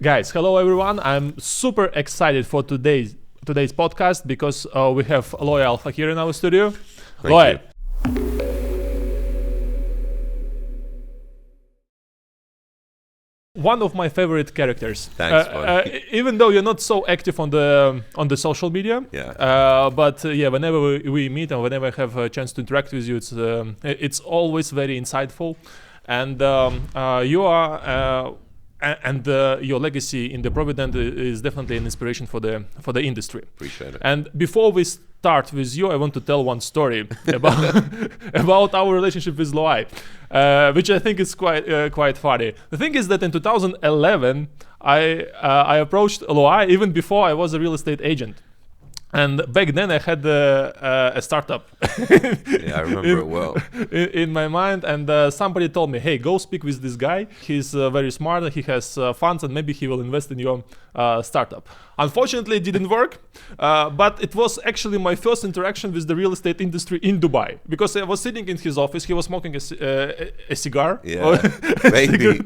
Guys, hello everyone. I'm super excited for today's podcast because we have Loai Al Fakir in our studio. Loai. One of my favorite characters. Thanks, buddy. Even though you're not so active on the social media, but whenever we meet and whenever I have a chance to interact with you, it's always very insightful, and you are. And your legacy in the Provident is definitely an inspiration for the industry. Appreciate it. And before we start with you, I want to tell one story about our relationship with Loai, which I think is quite funny. The thing is that in 2011, I approached Loai even before I was a real estate agent. And back then I had a startup. Yeah, I remember it well. In my mind, and somebody told me, hey, go speak with this guy. He's very smart, he has funds, and maybe he will invest in your startup. Unfortunately, it didn't work, but it was actually my first interaction with the real estate industry in Dubai. Because I was sitting in his office, he was smoking a cigar. Yeah, maybe.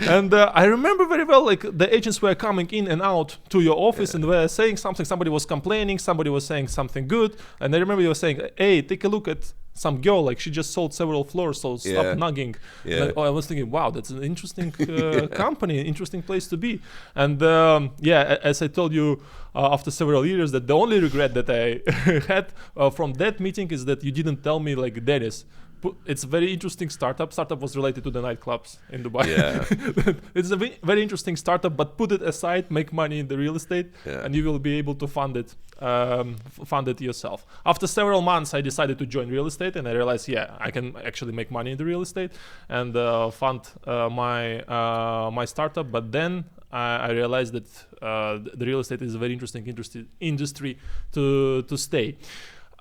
And I remember very well, like the agents were coming in and out to your office and were saying something. Somebody was complaining, somebody was saying something good. And I remember you were saying, hey, take a look at some girl, like she just sold several floors, so stop nagging. Yeah. I was thinking, wow, that's an interesting company, interesting place to be. And as I told you after several years, that the only regret that I had from that meeting is that you didn't tell me, like, Dennis, it's a very interesting startup. Startup was related to the nightclubs in Dubai. Yeah. It's a very interesting startup, but put it aside, make money in the real estate, and you will be able to fund it yourself. After several months, I decided to join real estate, and I realized, I can actually make money in the real estate and fund my startup. But then I realized that the real estate is a very interesting industry to stay.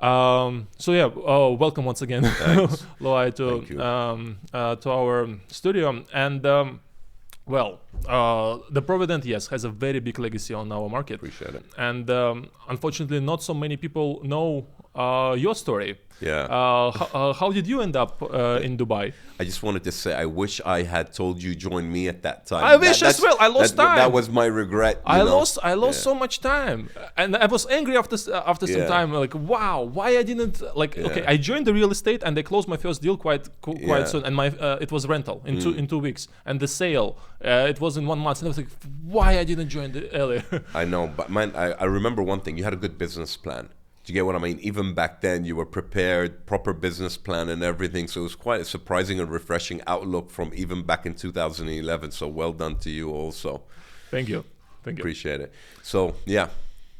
Welcome once again, Loai, to our studio. And the Provident, has a very big legacy on our market. Appreciate it. And unfortunately, not so many people know your story. Yeah. How did you end up in Dubai? I just wanted to say, I wish I had told you join me at that time. I wish as well. I lost time. That was my regret. I lost so much time, and I was angry after some time. Like, wow, why I didn't Okay, I joined the real estate and I closed my first deal quite soon, and my it was rental in 2 weeks, and the sale it was in 1 month, and I was like, why I didn't join earlier? I know, but man, I remember one thing. You had a good business plan. Do you get what I mean? Even back then, you were prepared, proper business plan and everything. So it was quite a surprising and refreshing outlook from even back in 2011. So well done to you also. Thank you. Appreciate it. So, yeah.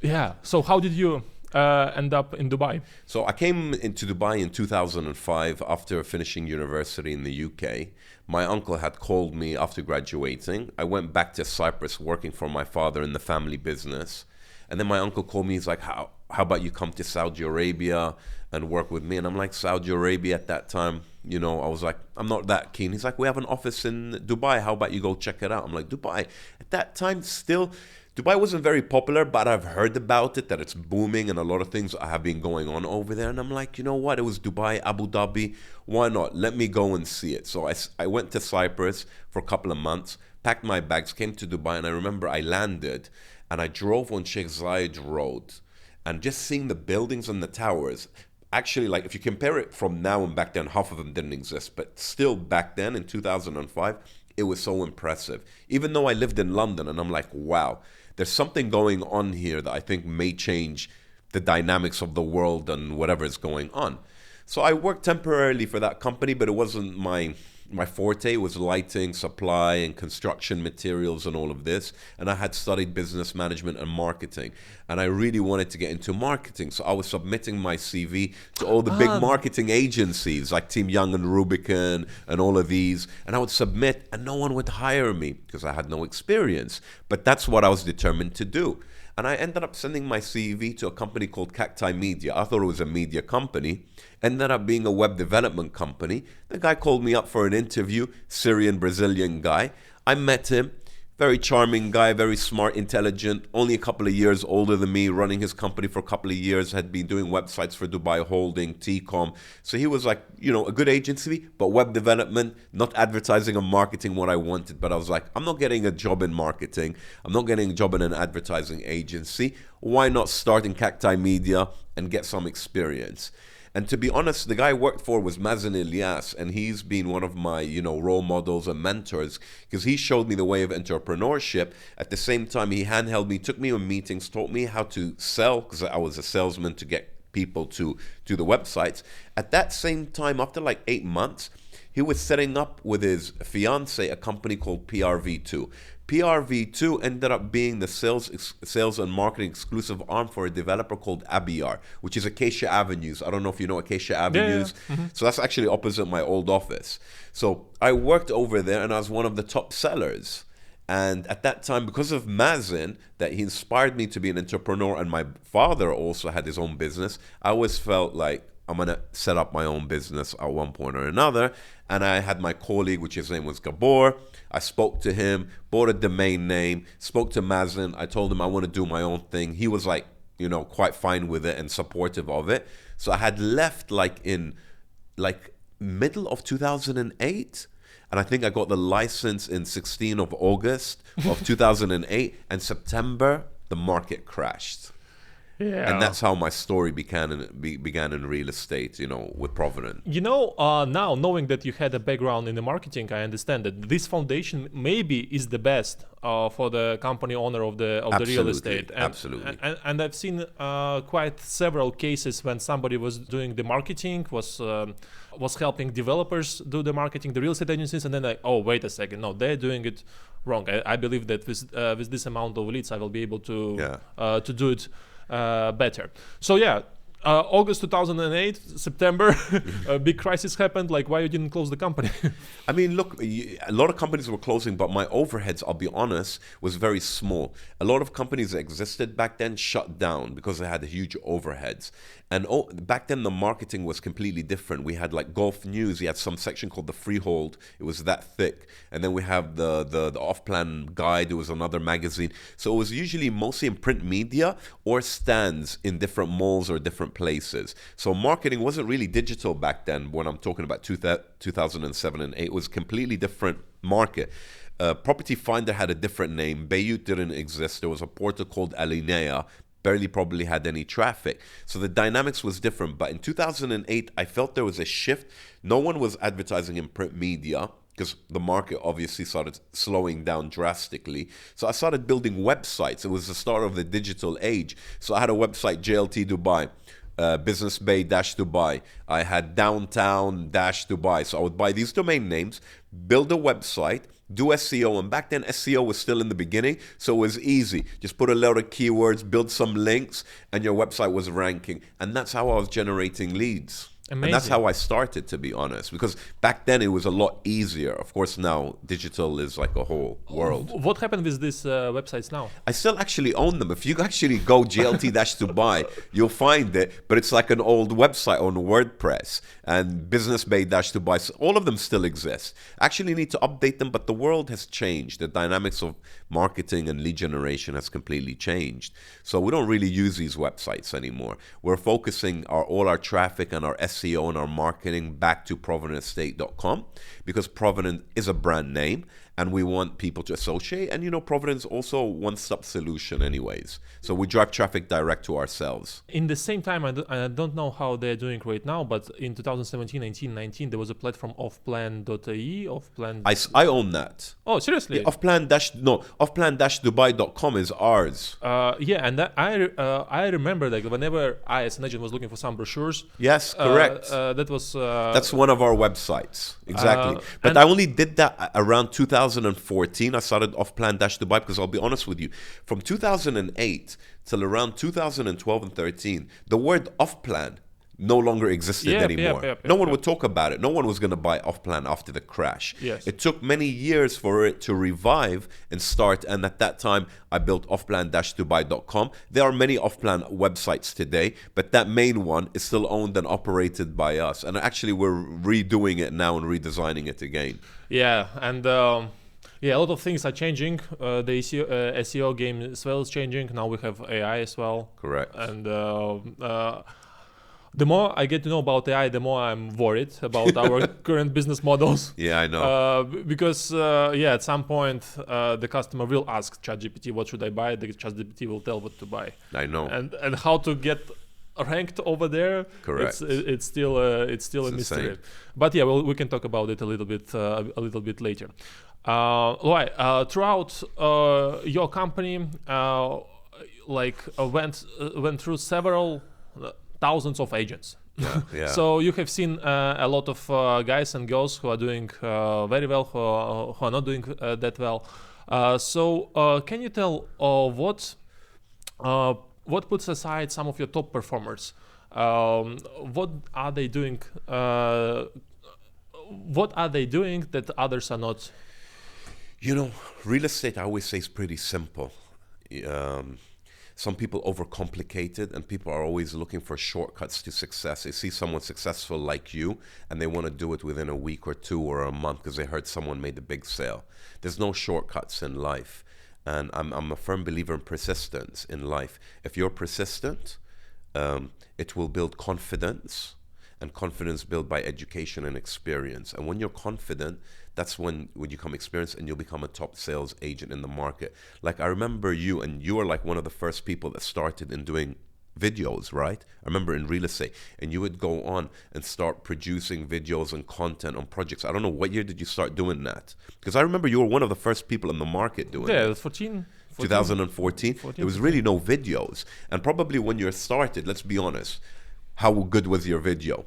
Yeah. So how did you end up in Dubai? So I came into Dubai in 2005 after finishing university in the UK. My uncle had called me after graduating. I went back to Cyprus working for my father in the family business. And then my uncle called me. He's like, how about you come to Saudi Arabia and work with me? And I'm like, Saudi Arabia at that time, I was like, I'm not that keen. He's like, we have an office in Dubai. How about you go check it out? I'm like, Dubai? At that time, still, Dubai wasn't very popular, but I've heard about it, that it's booming and a lot of things have been going on over there. And I'm like, you know what? It was Dubai, Abu Dhabi. Why not? Let me go and see it. So I went to Cyprus for a couple of months, packed my bags, came to Dubai, and I remember I landed and I drove on Sheikh Zayed Road, and just seeing the buildings and the towers. Actually, like, if you compare it from now and back then, half of them didn't exist, but still back then in 2005, it was so impressive. Even though I lived in London, and I'm like, wow, there's something going on here that I think may change the dynamics of the world and whatever is going on. So I worked temporarily for that company, but it wasn't my forte. Was lighting, supply, and construction materials and all of this. And I had studied business management and marketing. And I really wanted to get into marketing. So I was submitting my CV to all the big marketing agencies like Team Young and Rubicon and all of these. And I would submit and no one would hire me because I had no experience. But that's what I was determined to do. And I ended up sending my CV to a company called Cacti Media. I thought it was a media company. Ended up being a web development company. The guy called me up for an interview, Syrian, Brazilian guy. I met him. Very charming guy, very smart, intelligent, only a couple of years older than me, running his company for a couple of years, had been doing websites for Dubai Holding, T-Com. So he was like, a good agency, but web development, not advertising or marketing what I wanted. But I was like, I'm not getting a job in marketing. I'm not getting a job in an advertising agency. Why not start in Cacti Media and get some experience? And to be honest, the guy I worked for was Mazen Ilyas, and he's been one of my, role models and mentors because he showed me the way of entrepreneurship. At the same time, he handheld me, took me on meetings, taught me how to sell because I was a salesman to get people to do the websites. At that same time, after like 8 months, he was setting up with his fiance a company called PRV2. PRV2 ended up being the sales and marketing exclusive arm for a developer called Abiyar, which is Acacia Avenues. I don't know if you know Acacia Avenues. Yeah. Mm-hmm. So that's actually opposite my old office. So I worked over there and I was one of the top sellers. And at that time, because of Mazen, that he inspired me to be an entrepreneur, and my father also had his own business, I always felt like I'm going to set up my own business at one point or another. And I had my colleague, which his name was Gabor. I spoke to him, bought a domain name, spoke to Mazen. I told him I want to do my own thing. He was like, quite fine with it and supportive of it. So I had left in middle of 2008. And I think I got the license in 16 of August of 2008. And September, the market crashed. Yeah. And that's how my story began in real estate, with Provident. Now knowing that you had a background in the marketing, I understand that this foundation maybe is the best for the company owner of the real estate. Absolutely. And I've seen quite several cases when somebody was doing the marketing, was helping developers do the marketing, the real estate agencies, and then like, oh, wait a second, no, they're doing it wrong. I believe that with this amount of leads, I will be able to do it better. So August 2008, September, a big crisis happened. Like, why you didn't close the company? I mean, look, a lot of companies were closing, but my overheads, I'll be honest, was very small. A lot of companies that existed back then shut down because they had huge overheads. And back then, the marketing was completely different. We had like Golf News. We had some section called the Freehold. It was that thick. And then we have the Off-Plan Guide. It was another magazine. So it was usually mostly in print media or stands in different malls or different places. So marketing wasn't really digital back then. When I'm talking about 2007 and 8, it was completely different market. Property Finder had a different name. Beirut didn't exist. There was a portal called Alinea. Barely probably had any traffic. So the dynamics was different. But in 2008, I felt there was a shift. No one was advertising in print media because the market obviously started slowing down drastically. So I started building websites. It was the start of the digital age. So I had a website, JLT Dubai. Business Bay Dubai. I had Downtown Dubai. So I would buy these domain names, build a website, do SEO. And back then, SEO was still in the beginning, so it was easy. Just put a lot of keywords, build some links, and your website was ranking. And that's how I was generating leads. Amazing. And that's how I started, to be honest, because back then it was a lot easier. Of course, now digital is like a whole world. What happened with these websites now? I still actually own them. If you actually go GLT-Dubai, you'll find it, but it's like an old website on WordPress. And Business Bay-Dubai, so all of them still exist. Actually need to update them, but the world has changed. The dynamics of marketing and lead generation has completely changed. So we don't really use these websites anymore. We're focusing all our traffic and our SEO and our marketing back to providentstate.com because Provident is a brand name and we want people to associate. And, Providence also a one-stop solution anyways. So we drive traffic direct to ourselves. In the same time, I don't know how they're doing right now, but in 2017, 18, 19, there was a platform offplan.ie, Offplan. I own that. Oh, seriously? Yeah, offplan-dubai.com is ours. And I remember that whenever I, as an agent, was looking for some brochures. Yes, correct. That was... That's one of our websites. Exactly. But I only did that around 2014. I started Offplan-Dubai because I'll be honest with you, from 2008 till around 2012 and 13, the word off-plan no longer existed anymore. No one would talk about it. No one was going to buy off-plan after the crash. Yes. It took many years for it to revive and start. And at that time, I built offplan-dubai.com. There are many off-plan websites today, but that main one is still owned and operated by us. And actually, we're redoing it now and redesigning it again. Yeah, and... Yeah, a lot of things are changing. The SEO game as well is changing. Now we have AI as well. Correct. And the more I get to know about AI, the more I'm worried about our current business models. Yeah, I know. Because at some point the customer will ask ChatGPT, what should I buy? The ChatGPT will tell what to buy. I know. And how to get ranked over there. Correct. It's still a mystery. Insane. But yeah, well, we can talk about it a little bit later. Loai, throughout your company, went through several thousands of agents. Yeah. So you have seen a lot of guys and girls who are doing very well, who are not doing that well. So can you tell what puts aside some of your top performers? What are they doing? What are they doing that others are not? Real estate, I always say, is pretty simple. Some people overcomplicate it, and people are always looking for shortcuts to success. They see someone successful like you, and they want to do it within a week or two or a month because they heard someone made a big sale. There's no shortcuts in life. And I'm a firm believer in persistence in life. If you're persistent, it will build confidence, and confidence built by education and experience. And when you're confident, that's when you become experienced and you'll become a top sales agent in the market. Like I remember you, and you were like one of the first people that started in doing videos, right? I remember in real estate, and you would go on and start producing videos and content on projects. I don't know, what year did you start doing that? Because I remember you were one of the first people in the market doing it. Yeah, 2014. There was really no videos. And probably when you started, let's be honest, how good was your video?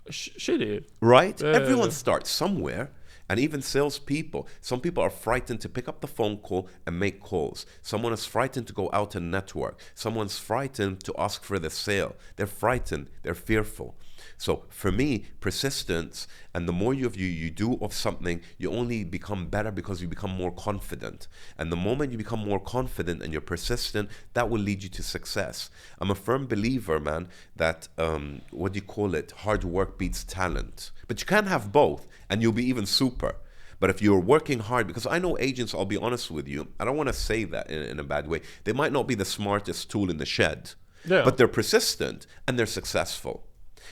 Shitty. Right? Everyone starts somewhere. And even salespeople, some people are frightened to pick up the phone call and make calls. Someone is frightened to go out and network. Someone's frightened to ask for the sale. They're frightened. They're fearful. So for me, persistence, and the more you do of something, you only become better because you become more confident. And the moment you become more confident and you're persistent, that will lead you to success. I'm a firm believer, man, that, hard work beats talent. But you can have both, and you'll be even super. But if you're working hard, because I know agents, I'll be honest with you, I don't want to say that in a bad way, they might not be the smartest tool in the shed, but they're persistent and they're successful.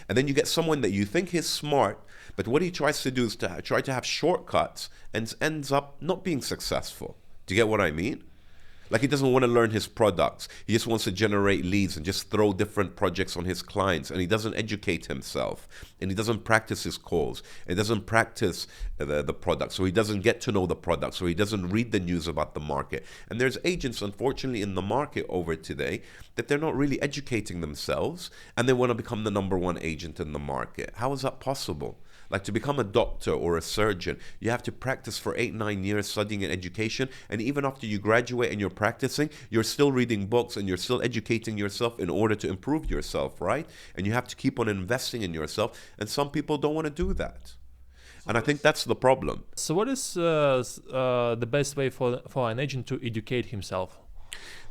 And then you get someone that you think is smart, but what he tries to do is to try to have shortcuts and ends up not being successful. Do you get what I mean? Like he doesn't want to learn his products. He just wants to generate leads and just throw different projects on his clients. And he doesn't educate himself. And he doesn't practice his calls. He doesn't practice the product. So he doesn't get to know the product. So he doesn't read the news about the market. And there's agents, unfortunately, in the market over today that they're not really educating themselves. And they want to become the number one agent in the market. How is that possible? Like to become a doctor or a surgeon, you have to practice for 8-9 years studying an education. And even after you graduate and you're practicing, you're still reading books and you're still educating yourself in order to improve yourself, right? And you have to keep on investing in yourself. And some people don't want to do that. And I think that's the problem. So what is the best way for an agent to educate himself?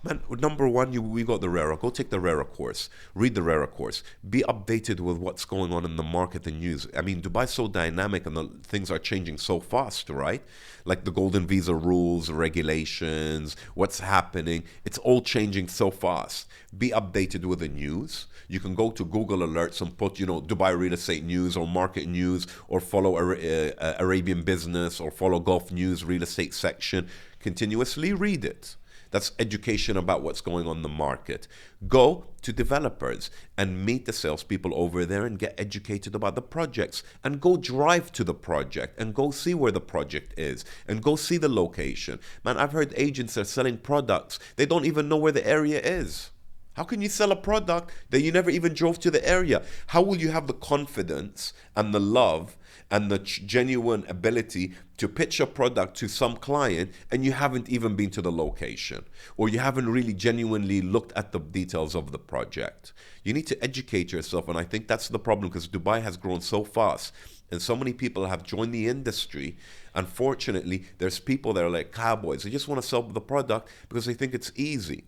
Man, number one, we got the RERA. Go take the RERA course. Read the RERA course. Be updated with what's going on in the market and news. I mean, Dubai's so dynamic and the things are changing so fast, right? Like the golden visa rules, regulations, what's happening. It's all changing so fast. Be updated with the news. You can go to Google Alerts and put, Dubai real estate news or market news, or follow Arabian business, or follow Gulf News real estate section. Continuously read it. That's education about what's going on in the market. Go to developers and meet the salespeople over there and get educated about the projects. And go drive to the project and go see where the project is and go see the location. Man, I've heard agents that are selling products. They don't even know where the area is. How can you sell a product that you never even drove to the area? How will you have the confidence and the love and the genuine ability to pitch a product to some client and you haven't even been to the location, or you haven't really genuinely looked at the details of the project? You need to educate yourself, and I think that's the problem, because Dubai has grown so fast and so many people have joined the industry. Unfortunately, there's people that are like cowboys. They just want to sell the product because they think it's easy.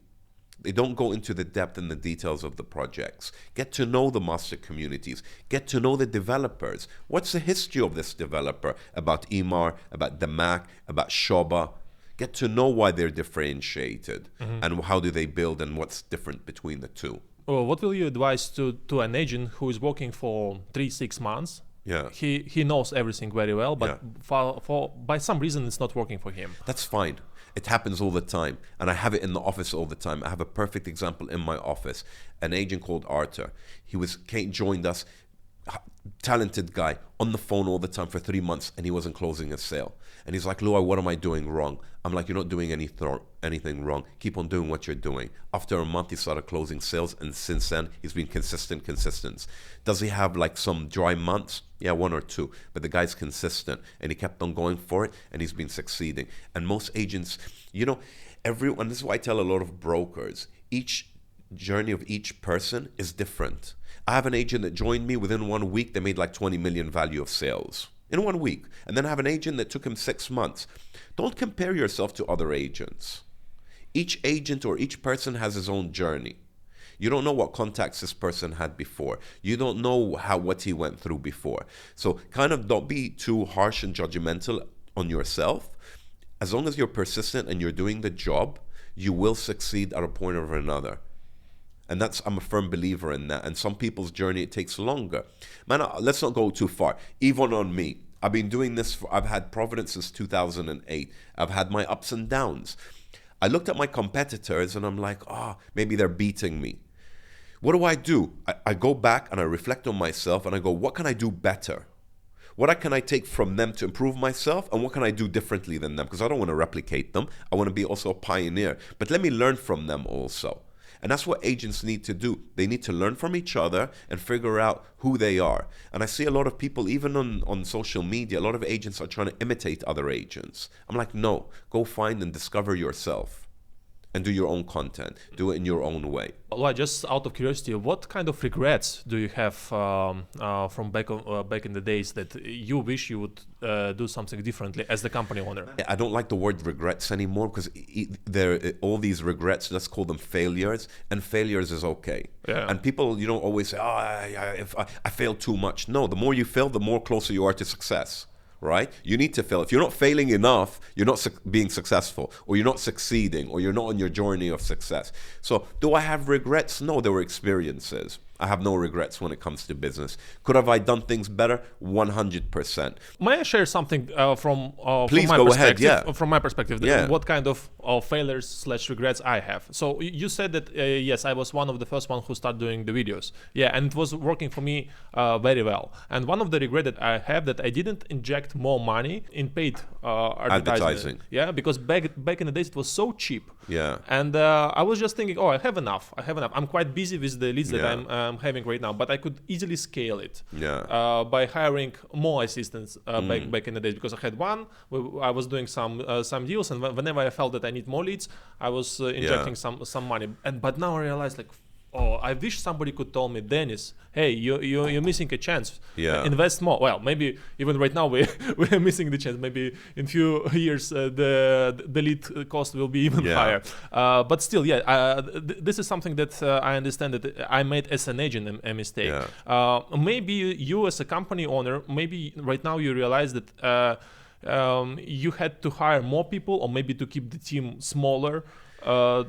They don't go into the depth and the details of the projects. Get to know the master communities. Get to know the developers. What's the history of this developer? About Emar, about the Mac, about Shoba. Get to know why they're differentiated and how do they build and what's different between the two. Well, what will you advise to an agent who is working for 3-6 months? Yeah. He knows everything very well, but for by some reason it's not working for him. That's fine. It happens all the time. And I have it in the office all the time. I have a perfect example in my office. An agent called Arthur. Joined us, talented guy, on the phone all the time for 3 months, and he wasn't closing a sale. And he's like, Loai, what am I doing wrong? I'm like, you're not doing anything wrong. Keep on doing what you're doing. After a month, he started closing sales, and since then, he's been consistent. Does he have like some dry months? Yeah, 1 or 2. But the guy's consistent, and he kept on going for it, and he's been succeeding. And most agents, everyone, this is why I tell a lot of brokers, each journey of each person is different. I have an agent that joined me within 1 week, they made like 20 million value of sales. In 1 week. And then I have an agent that took him 6 months. Don't compare yourself to other agents. Each agent or each person has his own journey. You don't know what contacts this person had before. You don't know what he went through before. So kind of don't be too harsh and judgmental on yourself. As long as you're persistent and you're doing the job, you will succeed at a point or another. And I'm a firm believer in that. And some people's journey, it takes longer. Man, let's not go too far. Even on me, I've been doing this, I've had Providence since 2008. I've had my ups and downs. I looked at my competitors and I'm like, maybe they're beating me. What do? I go back and I reflect on myself and I go, what can I do better? What can I take from them to improve myself? And what can I do differently than them? Because I don't want to replicate them. I want to be also a pioneer. But let me learn from them also. And that's what agents need to do. They need to learn from each other and figure out who they are. And I see a lot of people, even on social media, a lot of agents are trying to imitate other agents. I'm like, no, go find and discover yourself and do your own content. Do it in your own way. Well, just out of curiosity, what kind of regrets do you have from back in the days that you wish you would do something differently as the company owner? I don't like the word regrets anymore because all these regrets, let's call them failures, and failures is okay. Yeah. And people, always say, if I failed too much. No, the more you fail, the more closer you are to success. Right? You need to fail. If you're not failing enough, you're not being successful, or you're not succeeding, or you're not on your journey of success. So do I have regrets? No, there were experiences. I have no regrets when it comes to business. Could have I done things better? 100%. May I share something from Please my go perspective? ahead. Yeah. From my perspective, Yeah. What kind of failures/regrets I have. So you said that yes, I was one of the first one who started doing the videos. Yeah, and it was working for me very well. And one of the regret that I have that I didn't inject more money in paid advertising. Yeah, because back in the days it was so cheap. Yeah. And I was just thinking, I have enough. I'm quite busy with the leads that I'm having right now, but I could easily scale it by hiring more assistants back in the days, because I had one. I was doing some deals, and whenever I felt that I need more leads, I was injecting some money. But now I realize, like, I wish somebody could tell me, Dennis, hey, you're missing a chance. Invest more. Well, maybe even right now we're missing the chance. Maybe in few years the lead cost will be even higher. But still, this is something that I understand that I made as an agent a mistake. Maybe you as a company owner, maybe right now you realize that you had to hire more people, or maybe to keep the team smaller. To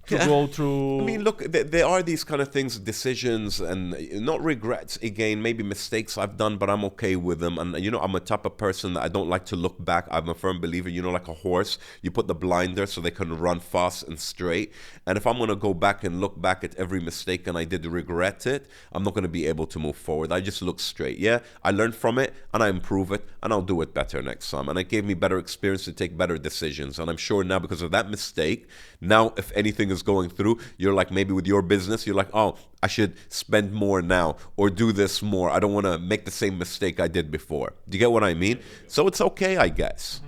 go through. I mean, look, there are these kind of things, decisions, and not regrets. Again, maybe mistakes I've done, but I'm okay with them. And I'm a type of person that I don't like to look back. I'm a firm believer. Like a horse, you put the blinder so they can run fast and straight. And if I'm going to go back and look back at every mistake and I did regret it, I'm not going to be able to move forward. I just look straight. Yeah, I learned from it and I improve it and I'll do it better next time. And it gave me better experience to take better decisions. And I'm sure now, because of that mistake, now if anything is going through, you're like, maybe with your business, you're like, I should spend more now or do this more. I don't want to make the same mistake I did before. Do you get what I mean? So it's okay, I guess.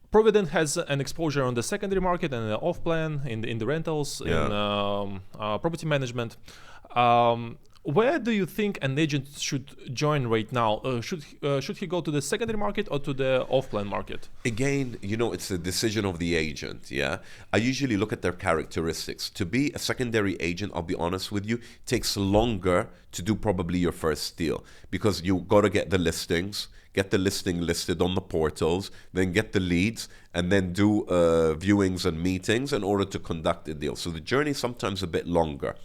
Provident has an exposure on the secondary market and the off-plan, in the rentals, in property management. Where do you think an agent should join right now? Should he go to the secondary market or to the off-plan market? Again, it's a decision of the agent, yeah? I usually look at their characteristics. To be a secondary agent, I'll be honest with you, takes longer to do probably your first deal because you got to get the listings, get the listing listed on the portals, then get the leads, and then do viewings and meetings in order to conduct a deal. So the journey is sometimes a bit longer.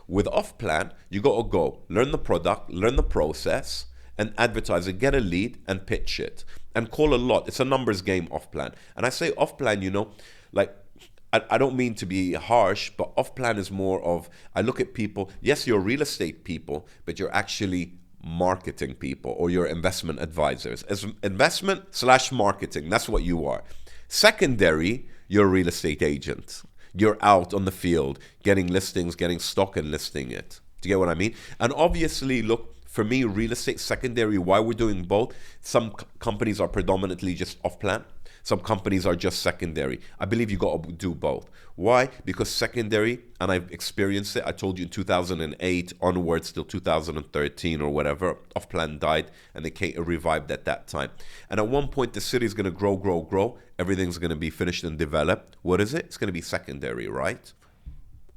With off-plan, you got to go, learn the product, learn the process, and advertise it, get a lead, and pitch it. And call a lot. It's a numbers game off-plan. And I say off-plan, like, I don't mean to be harsh, but off-plan is more of, I look at people, yes, you're real estate people, but you're actually marketing people or you're investment advisors. As investment/marketing, that's what you are. Secondary, you're a real estate agent. You're out on the field getting listings, getting stock and listing it. Do you get what I mean? And obviously, look, for me, real estate secondary, why we're doing both, some companies are predominantly just off-plan. Some companies are just secondary. I believe you got to do both. Why? Because secondary, and I've experienced it, I told you in 2008 onwards till 2013 or whatever, off-plan died and they revived at that time. And at one point, the city is going to grow. Everything's going to be finished and developed. What is it? It's going to be secondary, right?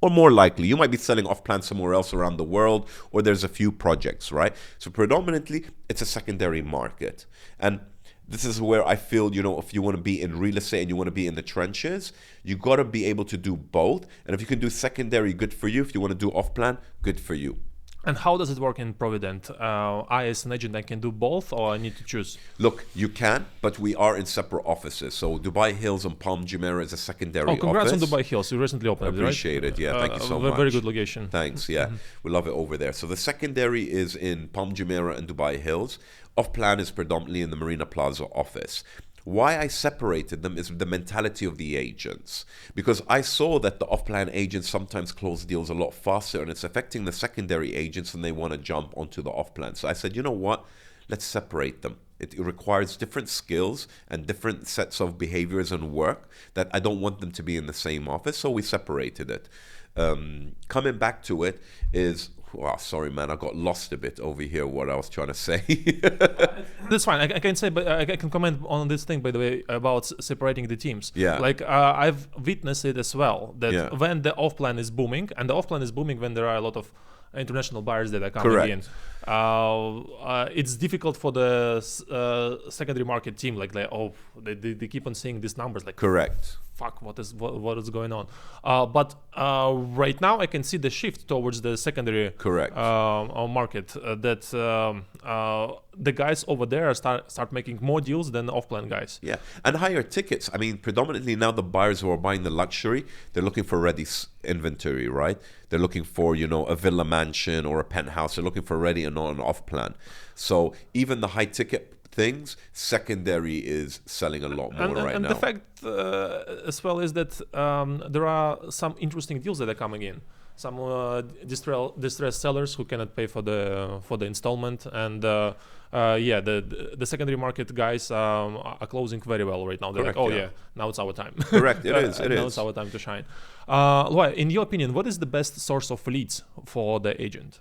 Or more likely, you might be selling off-plan somewhere else around the world, or there's a few projects, right? So predominantly, it's a secondary market. And this is where I feel, if you want to be in real estate and you want to be in the trenches, you got to be able to do both. And if you can do secondary, good for you. If you want to do off-plan, good for you. And how does it work in Provident? I, as an agent, I can do both, or I need to choose? Look, you can, but we are in separate offices. So Dubai Hills and Palm Jumeirah is a secondary office. Oh, congrats on Dubai Hills. You recently opened it, right? Appreciate it. Yeah, thank you so much. Very good location. Thanks, yeah. We love it over there. So the secondary is in Palm Jumeirah and Dubai Hills. Off-plan is predominantly in the Marina Plaza office. Why I separated them is the mentality of the agents. Because I saw that the off-plan agents sometimes close deals a lot faster and it's affecting the secondary agents and they want to jump onto the off-plan. So I said, you know what? Let's separate them. It requires different skills and different sets of behaviors and work that I don't want them to be in the same office. So we separated it. Coming back to it is... Wow, sorry, man. I got lost a bit over here. What I was trying to say. That's fine. I can say, but I can comment on this thing, by the way, about separating the teams. Yeah. Like I've witnessed it as well. That when the off-plan is booming, and the off-plan is booming when there are a lot of international buyers that are coming in. It's difficult for the secondary market team. They keep on seeing these numbers. Like, correct. Fuck, what is going on? But right now I can see the shift towards the secondary market. The guys over there start making more deals than the off-plan guys. Yeah, and higher tickets. I mean, predominantly now the buyers who are buying the luxury, they're looking for ready inventory, right? They're looking for, a villa mansion or a penthouse. They're looking for ready and not an off-plan. So even the high ticket things, secondary is selling a lot more right now. And the fact as well is that there are some interesting deals that are coming in. Some distressed sellers who cannot pay for the installment, and the secondary market guys are closing very well right now. They're now it's our time. Correct, it is. Now it's our time to shine. Loai, in your opinion, what is the best source of leads for the agent?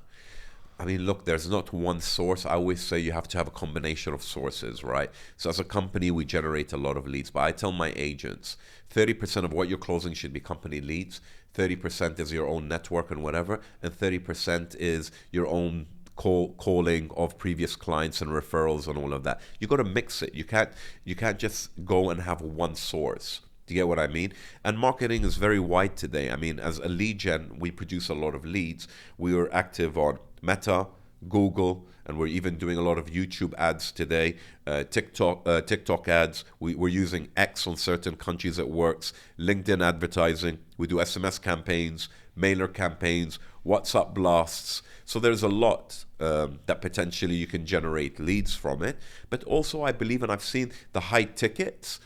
I mean, look, there's not one source. I always say you have to have a combination of sources, right? So as a company, we generate a lot of leads. But I tell my agents, 30% of what you're closing should be company leads. 30% is your own network and whatever. And 30% is your own calling of previous clients and referrals and all of that. You got to mix it. You can't just go and have one source. Do you get what I mean? And marketing is very wide today. I mean, as a lead gen, we produce a lot of leads. We are active on Meta, Google, and we're even doing a lot of YouTube ads today, TikTok ads. We're using X on certain countries it works, LinkedIn advertising. We do SMS campaigns, mailer campaigns, WhatsApp blasts. So there's a lot that potentially you can generate leads from it. But also I believe, and I've seen the high tickets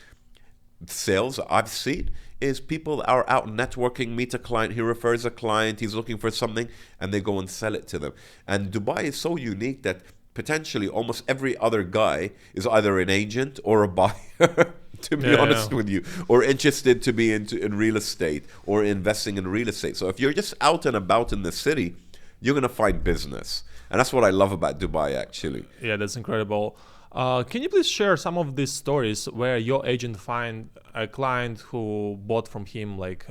sales I've seen is people are out networking, meet a client, he refers a client, he's looking for something, and they go and sell it to them. And Dubai is so unique that potentially almost every other guy is either an agent or a buyer, to be honest with you, or interested to be in real estate or investing in real estate. So if you're just out and about in the city, you're going to find business. And that's what I love about Dubai, actually. Yeah, that's incredible. Can you please share some of these stories where your agent find a client who bought from him like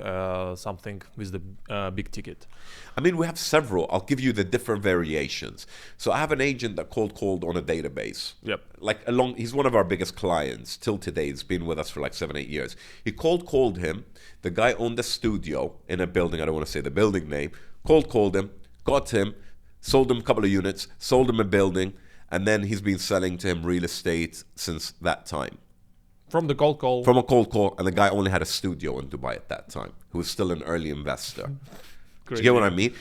something with the big ticket? I mean, we have several. I'll give you the different variations. So I have an agent that called on a database. Yep. He's one of our biggest clients till today. He's been with us for like 7-8 years. He called him. The guy owned a studio in a building. I don't want to say the building name. Called him, got him, sold him a couple of units, sold him a building, and then he's been selling to him real estate since that time. From the cold call? From a cold call, and the guy only had a studio in Dubai at that time, who was still an early investor. Do you get what I mean?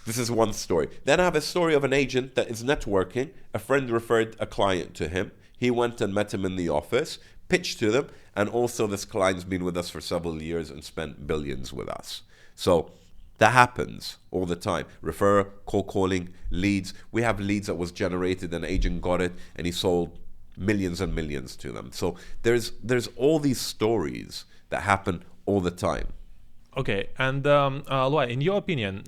This is one story. Then I have a story of an agent that is networking. A friend referred a client to him. He went and met him in the office, pitched to them, and also this client's been with us for several years and spent billions with us. So that happens all the time. Refer, cold calling, leads. We have leads that was generated, an agent got it, and he sold millions and millions to them. So there's all these stories that happen all the time. Okay, and Loai, in your opinion,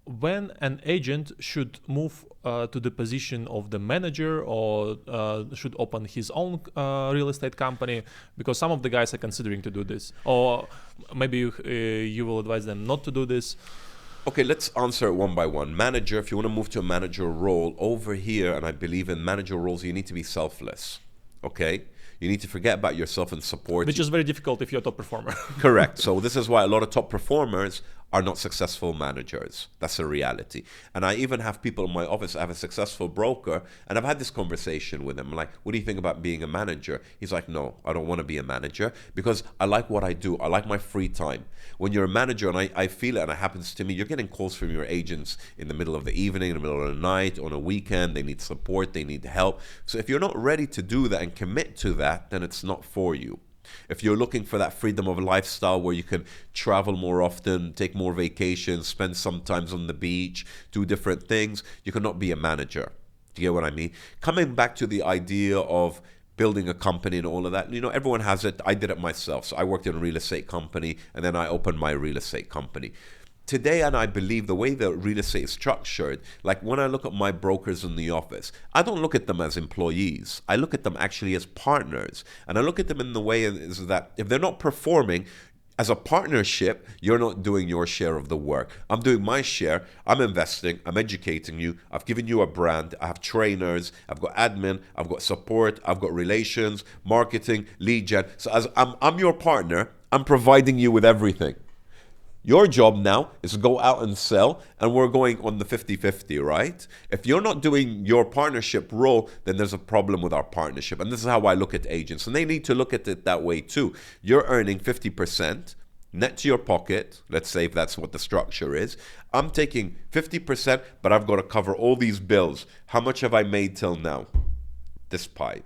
when an agent should move to the position of the manager or should open his own real estate company, because some of the guys are considering to do this, or maybe you will advise them not to do this. Okay, let's answer it one by one. Manager, if you want to move to a manager role over here, and I believe in manager roles, you need to be selfless. Okay? You need to forget about yourself and support. Which is very difficult if you're a top performer. Correct. So this is why a lot of top performers are not successful managers. That's a reality. And I even have people in my office. I have a successful broker, and I've had this conversation with him. I'm like, what do you think about being a manager? He's like, no, I don't want to be a manager because I like what I do. I like my free time. When you're a manager, and I feel it, and it happens to me, you're getting calls from your agents in the middle of the evening, in the middle of the night, on a weekend. They need support. They need help. So if you're not ready to do that and commit to that, then it's not for you. If you're looking for that freedom of lifestyle where you can travel more often, take more vacations, spend some times on the beach, do different things, you cannot be a manager. Do you get what I mean? Coming back to the idea of building a company and all of that, you know, everyone has it. I did it myself. So I worked in a real estate company, and then I opened my real estate company. Today, and I believe the way that real estate is structured, like when I look at my brokers in the office, I don't look at them as employees. I look at them actually as partners. And I look at them in the way is that if they're not performing as a partnership, you're not doing your share of the work. I'm doing my share. I'm investing. I'm educating you. I've given you a brand. I have trainers. I've got admin. I've got support. I've got relations, marketing, lead gen. So as I'm your partner, I'm providing you with everything. Your job now is to go out and sell, and we're going on the 50-50, right? If you're not doing your partnership role, then there's a problem with our partnership. And this is how I look at agents. And they need to look at it that way too. You're earning 50% net to your pocket. Let's say if that's what the structure is. I'm taking 50%, but I've got to cover all these bills. How much have I made till now? This pie.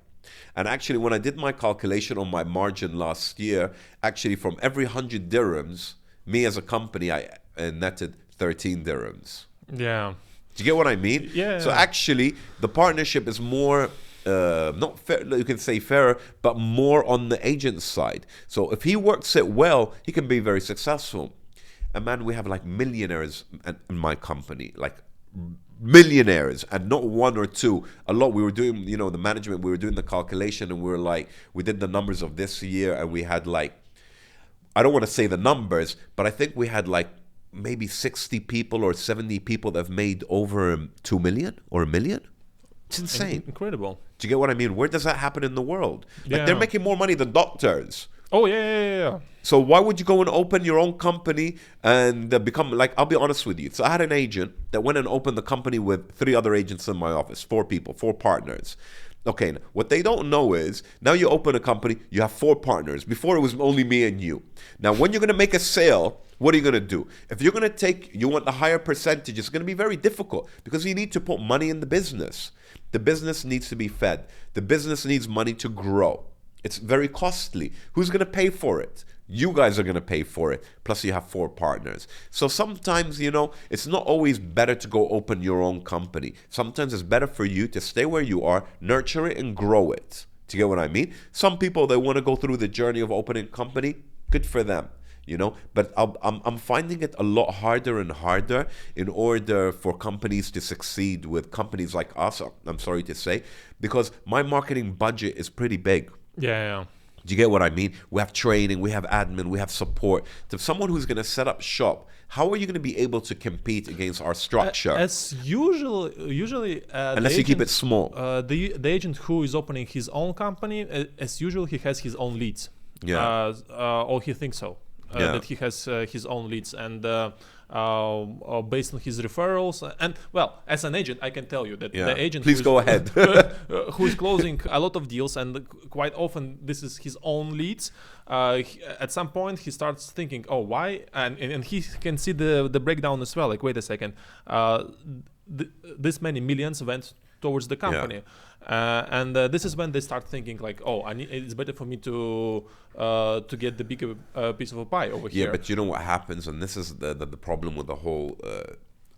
And actually, when I did my calculation on my margin last year, actually from every 100 dirhams, me as a company, I netted 13 dirhams. Yeah. Do you get what I mean? Yeah. So actually, the partnership is more, not fair, you can say fairer, but more on the agent's side. So if he works it well, he can be very successful. And man, we have like millionaires in my company, like millionaires, and not one or two. A lot. We were doing, you know, the management, we were doing the calculation, and we were like, we did the numbers of this year, and we had like, I don't want to say the numbers, but I think we had like maybe 60 people or 70 people that have made over 2 million or $1 million. It's insane. Incredible. Do you get what I mean? Where does that happen in the world? Like Yeah. they're making more money than doctors. Oh, yeah. So why would you go and open your own company and become, like, I'll be honest with you. So I had an agent that went and opened the company with 3 other agents in my office, 4 people, 4 partners. Okay, what they don't know is, now you open a company, you have 4 partners. Before it was only me and you. Now, when you're going to make a sale, what are you going to do? If you're going to you want the higher percentage, it's going to be very difficult because you need to put money in the business. The business needs to be fed. The business needs money to grow. It's very costly. Who's going to pay for it? You guys are going to pay for it. Plus you have 4 partners. So sometimes, you know, it's not always better to go open your own company. Sometimes it's better for you to stay where you are, nurture it and grow it. Do you get what I mean? Some people, they want to go through the journey of opening a company. Good for them. But I'm finding it a lot harder and harder in order for companies to succeed with companies like us, I'm sorry to say, because my marketing budget is pretty big. Yeah. Do you get what I mean? We have training, we have admin, we have support. To someone who's going to set up shop, how are you going to be able to compete against our structure? As usually, unless you keep it small. The agent who is opening his own company, as usual, he has his own leads. Yeah. Or he thinks so. That he has his own leads, and based on his referrals. And well, as an agent, I can tell you that the agent please go ahead who is closing a lot of deals, and quite often this is his own leads. At some point he starts thinking, oh, why? And he can see the breakdown as well. Like, wait a second, this many millions went towards the company. And this is when they start thinking like, oh, it's better for me to get the bigger piece of a pie over here. Yeah, but you know what happens, and this is the problem with the whole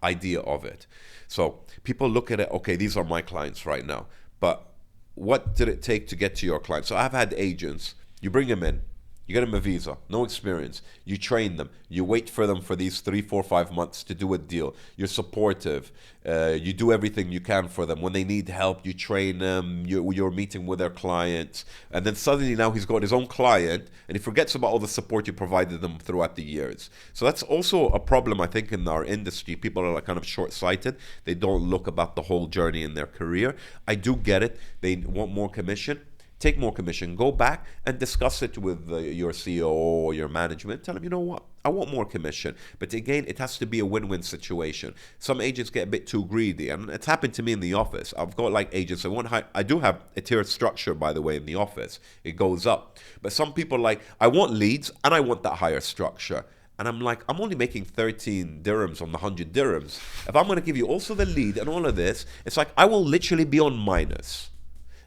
idea of it. So people look at it, okay, these are my clients right now, but what did it take to get to your clients? So I've had agents, you bring them in, you get them a visa, no experience. You train them. You wait for them for these 3, 4, 5 months to do a deal. You're supportive. You do everything you can for them. When they need help, you train them. You're meeting with their clients. And then suddenly now he's got his own client and he forgets about all the support you provided them throughout the years. So that's also a problem, I think, in our industry. People are like kind of short-sighted. They don't look about the whole journey in their career. I do get it. They want more commission. Take more commission. Go back and discuss it with your CEO or your management. Tell them, you know what, I want more commission. But again, it has to be a win-win situation. Some agents get a bit too greedy, and it's happened to me in the office. I've got like agents. I do have a tiered structure, by the way, in the office. It goes up. But some people are like, I want leads and I want that higher structure. And I'm like, I'm only making 13 dirhams on the 100 dirhams. If I'm going to give you also the lead and all of this, it's like I will literally be on minus.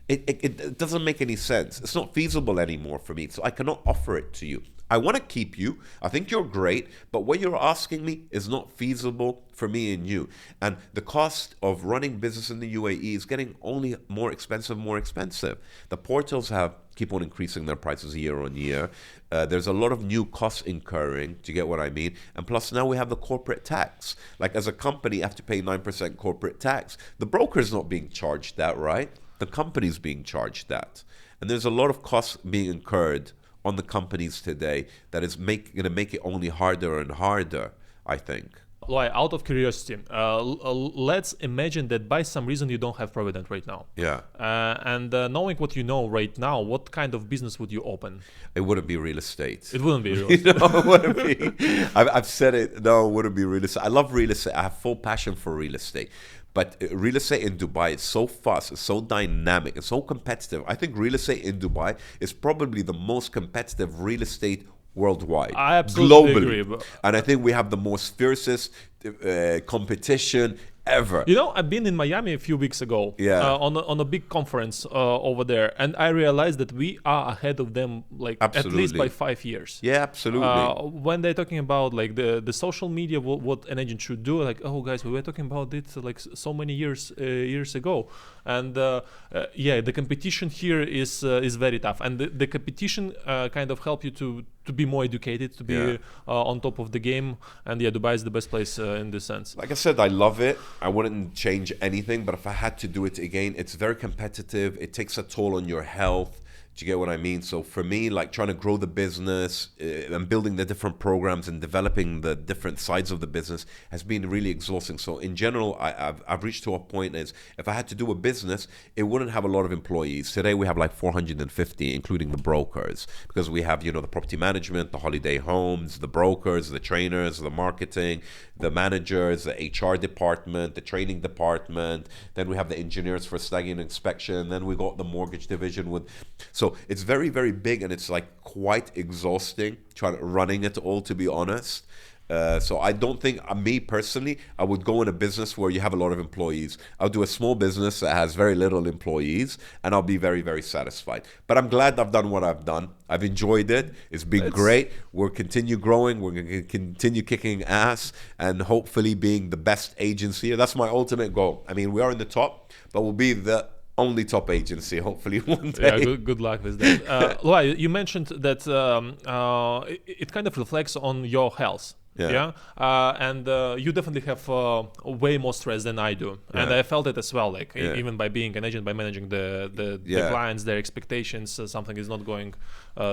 It doesn't make any sense. It's not feasible anymore for me, so I cannot offer it to you. I want to keep you. I think you're great, but what you're asking me is not feasible for me and you. And the cost of running business in the UAE is getting only more expensive. The portals keep on increasing their prices year on year. There's a lot of new costs incurring, do you get what I mean? And plus now we have the corporate tax. Like as a company, you have to pay 9% corporate tax. The broker's not being charged that, right? The company's being charged that. And there's a lot of costs being incurred on the companies today that is going to make it only harder and harder, I think. Loai, out of curiosity, let's imagine that by some reason you don't have Provident right now. Yeah. And knowing what you know right now, what kind of business would you open? It wouldn't be real estate. It wouldn't be real estate. It wouldn't be. I've said it. No, it wouldn't be real estate. I love real estate. I have full passion for real estate. But real estate in Dubai is so fast, it's so dynamic, it's so competitive. I think real estate in Dubai is probably the most competitive real estate worldwide. I absolutely globally. Agree. And I think we have the most fiercest competition ever. You know, I've been in Miami a few weeks ago on a big conference over there, and I realized that we are ahead of them at least by 5 years. Yeah, absolutely. When they're talking about like the social media, what an agent should do, like, oh guys, we were talking about it like so many years ago, and the competition here is very tough, and the competition kind of help you to be more educated, to be on top of the game, and Dubai is the best place in this sense. Like I said, I love it. I wouldn't change anything, but if I had to do it again, it's very competitive. It takes a toll on your health. Do you get what I mean? So for me, like trying to grow the business and building the different programs and developing the different sides of the business has been really exhausting. So in general, I've reached to a point is if I had to do a business, it wouldn't have a lot of employees. Today we have like 450, including the brokers, because we have, the property management, the holiday homes, the brokers, the trainers, the marketing, the managers, the HR department, the training department. Then we have the engineers for snagging and inspection. Then we got the mortgage division So it's very, very big, and it's like quite exhausting running it all, to be honest. So I don't think, me personally, I would go in a business where you have a lot of employees. I'll do a small business that has very little employees, and I'll be very, very satisfied. But I'm glad I've done what I've done. I've enjoyed it. It's been great. We'll continue growing. We're going to continue kicking ass and hopefully being the best agency. That's my ultimate goal. I mean, we are in the top, but we'll be the only top agency, hopefully one day. Yeah, good luck with that. Loai, you mentioned that it kind of reflects on your health. Yeah. And you definitely have way more stress than I do, and Yeah. I felt it as well. Like Yeah. even by being an agent, by managing the clients, their expectations, something is not going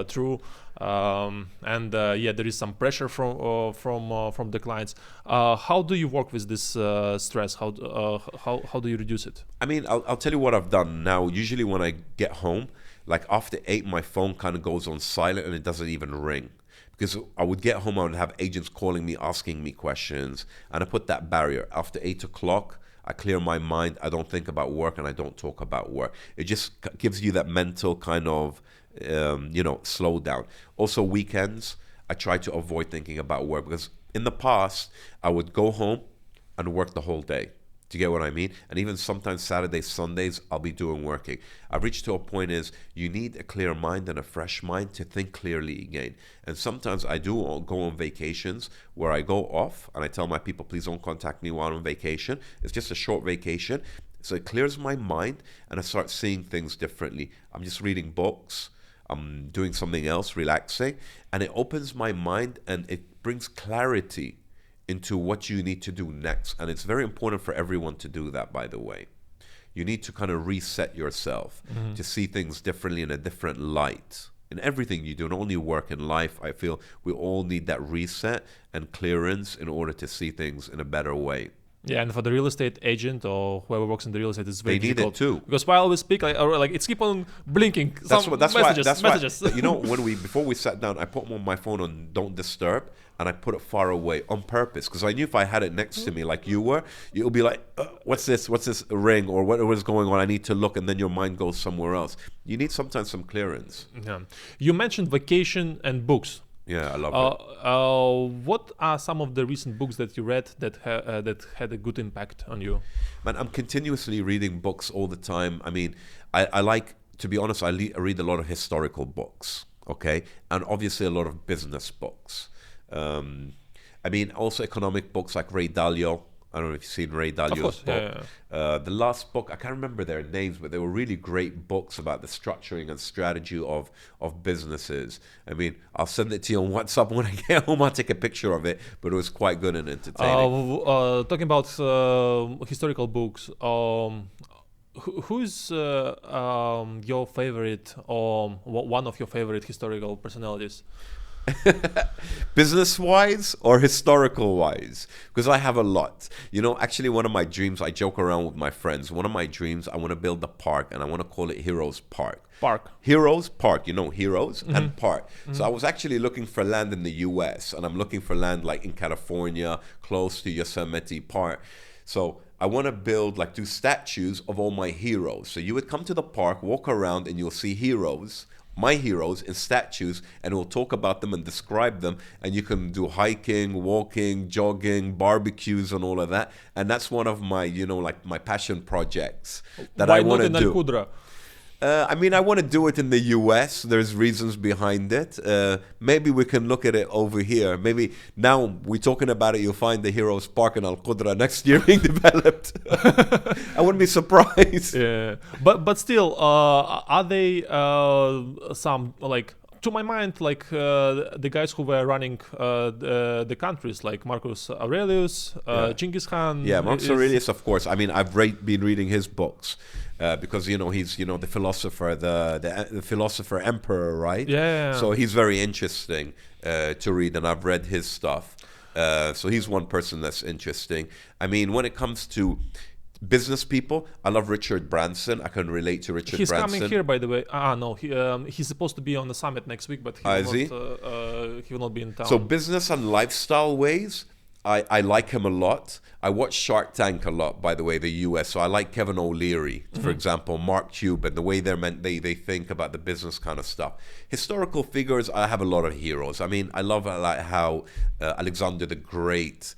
through, and there is some pressure from the clients. How do you work with this stress? How do you reduce it? I mean, I'll tell you what I've done now. Usually when I get home, like after 8, my phone kind of goes on silent and it doesn't even ring. Because I would get home, I would have agents calling me, asking me questions, and I put that barrier. After 8 o'clock, I clear my mind, I don't think about work, and I don't talk about work. It just gives you that mental kind of, slow down. Also, weekends, I try to avoid thinking about work, because in the past, I would go home and work the whole day. Do you get what I mean? And even sometimes Saturdays, Sundays, I'll be working. I've reached to a point is you need a clear mind and a fresh mind to think clearly again. And sometimes I do go on vacations where I go off and I tell my people, please don't contact me while I'm on vacation. It's just a short vacation. So it clears my mind and I start seeing things differently. I'm just reading books. I'm doing something else, relaxing. And it opens my mind and it brings clarity into what you need to do next. And it's very important for everyone to do that, by the way. You need to kind of reset yourself to see things differently in a different light. In everything you do, not only work and life, I feel we all need that reset and clearance in order to see things in a better way. Yeah, and for the real estate agent or whoever works in the real estate, it's very difficult. They need it too. Because while we speak, it's keep on blinking. That's Messages. Why, you know, before we sat down, I put my phone on don't disturb, and I put it far away on purpose because I knew if I had it next to me like you were, you'll be like, what's this ring or what is going on? I need to look, and then your mind goes somewhere else. You need sometimes some clearance. Yeah. You mentioned vacation and books. Yeah, I love it. What are some of the recent books that you read that had a good impact on you? Man, I'm continuously reading books all the time. I mean, I like, to be honest, I read a lot of historical books, okay? And obviously a lot of business books. I mean, also economic books like Ray Dalio. I don't know if you've seen Ray Dalio's book. Yeah. The last book, I can't remember their names, but they were really great books about the structuring and strategy of businesses. I mean, I'll send it to you on WhatsApp when I get home. I'll take a picture of it, but it was quite good and entertaining. Talking about historical books, who's your favorite or one of your favorite historical personalities? Business-wise or historical-wise? Because I have a lot. You know, actually one of my dreams, I joke around with my friends, one of my dreams, I want to build a park and I want to call it Heroes Park. Heroes Park, you know, Heroes and Park. So I was actually looking for land in the US and I'm looking for land like in California, close to Yosemite Park. So I want to build like 2 statues of all my heroes. So you would come to the park, walk around and you'll see heroes, my heroes in statues, and we'll talk about them and describe them, and you can do hiking, walking, jogging, barbecues and all of that. And that's one of my, you know, like my passion projects that I want to do. Al Qudra? I mean, I want to do it in the US. There's reasons behind it. Maybe we can look at it over here. Maybe now we're talking about it, you'll find the Heroes Park in Al Qudra next year being developed. I wouldn't be surprised. Yeah, but still, are they some like? To my mind, like the guys who were running the countries, like Marcus Aurelius, Genghis Khan. Yeah, Marcus Aurelius, of course. I mean, I've been reading his books because you know he's the philosopher, the philosopher emperor, right? Yeah. So he's very interesting to read, and I've read his stuff. So he's one person that's interesting. I mean, when it comes to business people, I love Richard Branson. I can relate to Richard Branson. He's coming here, by the way. No, he's supposed to be on the summit next week, but he will not be in town. So business and lifestyle ways, I like him a lot. I watch Shark Tank a lot, by the way, the US. So I like Kevin O'Leary, for example, Mark Cuban, the way they think about the business kind of stuff. Historical figures, I have a lot of heroes. I mean, I love like how Alexander the Great,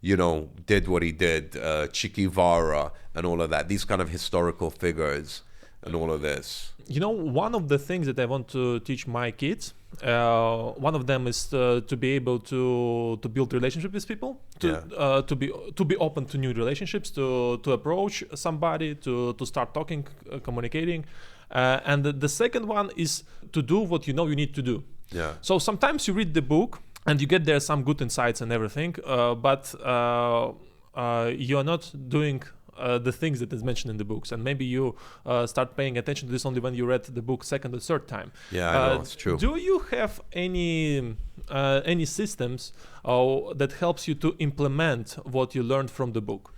you know, did what he did, Che Guevara and all of that, these kind of historical figures and all of this. You know, one of the things that I want to teach my kids One of them is to be able to build relationship with people, to be open to new relationships, to approach somebody, to start talking, communicating, and the second one is to do what you know you need to do. Yeah. So sometimes you read the book and you get there some good insights and everything, but you are not doing the things that is mentioned in the books, and maybe you start paying attention to this only when you read the book second or third time. Yeah, I know, it's true. Do you have any systems that helps you to implement what you learned from the book,